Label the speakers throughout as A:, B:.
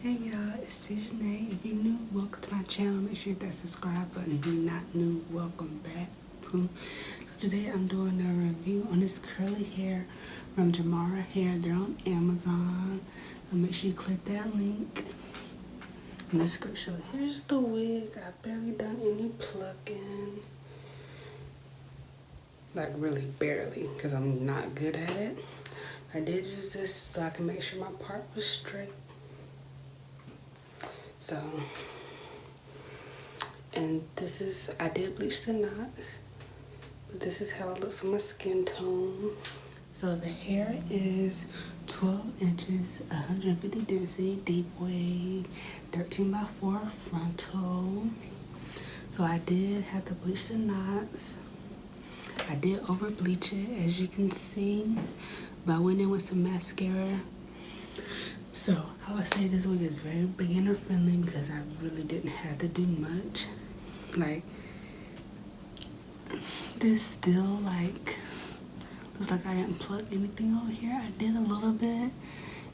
A: Hey y'all, it's Janae. If you're new, welcome to my channel. Make sure you hit that subscribe button. If you're not new, welcome back. So today I'm doing a review on this curly hair from Jamara Hair. They're on Amazon. So make sure you click that link in the description. Here's the wig. I've barely done any plucking. Like really barely, because I'm not good at it. I did use this so I can make sure my part was straight. So, and this is, I did bleach the knots, but this is how it looks on my skin tone. So the hair is 12 inches, 150 density, deep wave, 13x4 frontal. So I did have to bleach the knots. I did over bleach it, as you can see, but I went in with some mascara. So I would say this wig is very beginner friendly because I really didn't have to do much. Like, this still like looks like I didn't pluck anything over here. I did a little bit,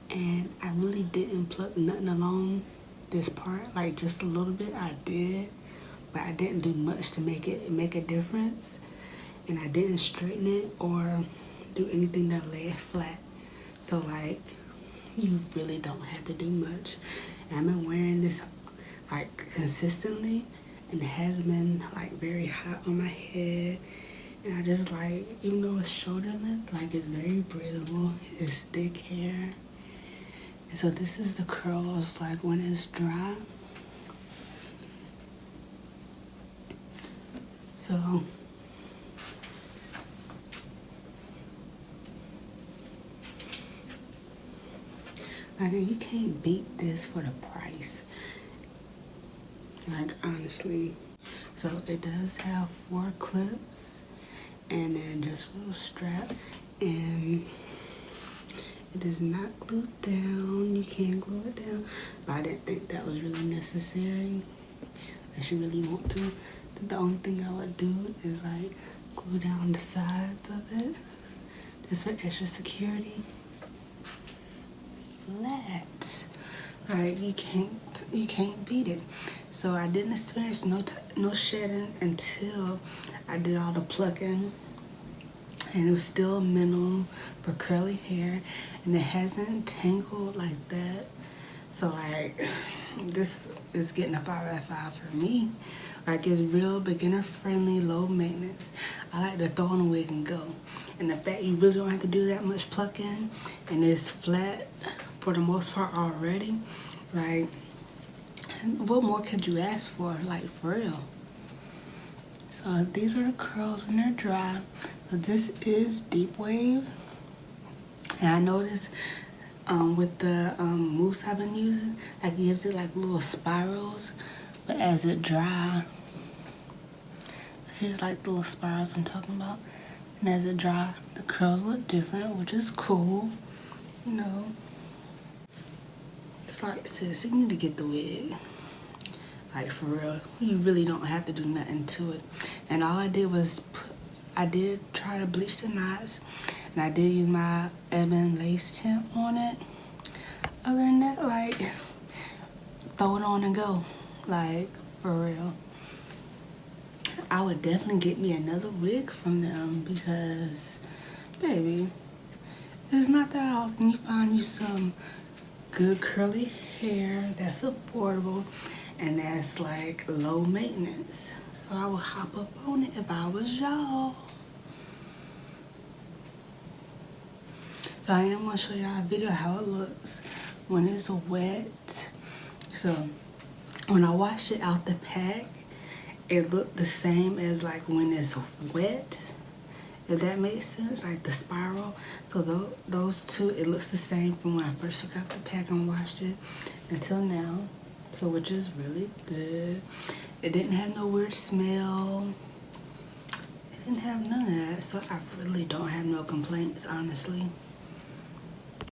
A: and I really didn't pluck nothing along this part. Like just a little bit I did, but I didn't do much to make a difference. And I didn't straighten it or do anything that lay it flat. So like, you really don't have to do much. And I've been wearing this like consistently, and it has been like very hot on my head. And I just like, even though it's shoulder length, like it's very breathable, it's thick hair. And so this is the curls like when it's dry. So like, you can't beat this for the price. Like, honestly. So it does have 4 clips and then just a little strap, and it is not glued down. You can't glue it down, but I didn't think that was really necessary. Unless you really want to. The only thing I would do is like glue down the sides of it, just for extra security. Flat. Like, you can't beat it. So I didn't experience no shedding until I did all the plucking, and it was still minimal for curly hair, and it hasn't tangled like that. So like, this is getting a 5 out of 5 for me. Like, it's real beginner friendly, low maintenance. I like to throw on a wig and go. And the fact you really don't have to do that much plucking, and it's flat for the most part already. Like, what more could you ask for? Like, for real. So these are the curls when they're dry. So this is Deepwave. And I noticed with the mousse I've been using, it gives it like little spirals. But as it dry, here's like the little spirals I'm talking about. And as it dry, the curls look different, which is cool, you know. It's like, sis, you need to get the wig. Like, for real. You really don't have to do nothing to it. And all I did was, I did try to bleach the knots, and I did use my Ebon lace tint on it. Other than that, like, throw it on and go. Like, for real. I would definitely get me another wig from them because, baby, it's not that often you find you some good curly hair that's affordable and that's like low maintenance. So I would hop up on it if I was y'all. So I am gonna show y'all a video how it looks when it's wet. So when I washed it out the pack, it looked the same as like when it's wet, if that makes sense, like the spiral. So those two, it looks the same from when I first took out the pack and washed it until now. So, which is really good. It didn't have no weird smell. It didn't have none of that. So I really don't have no complaints, honestly.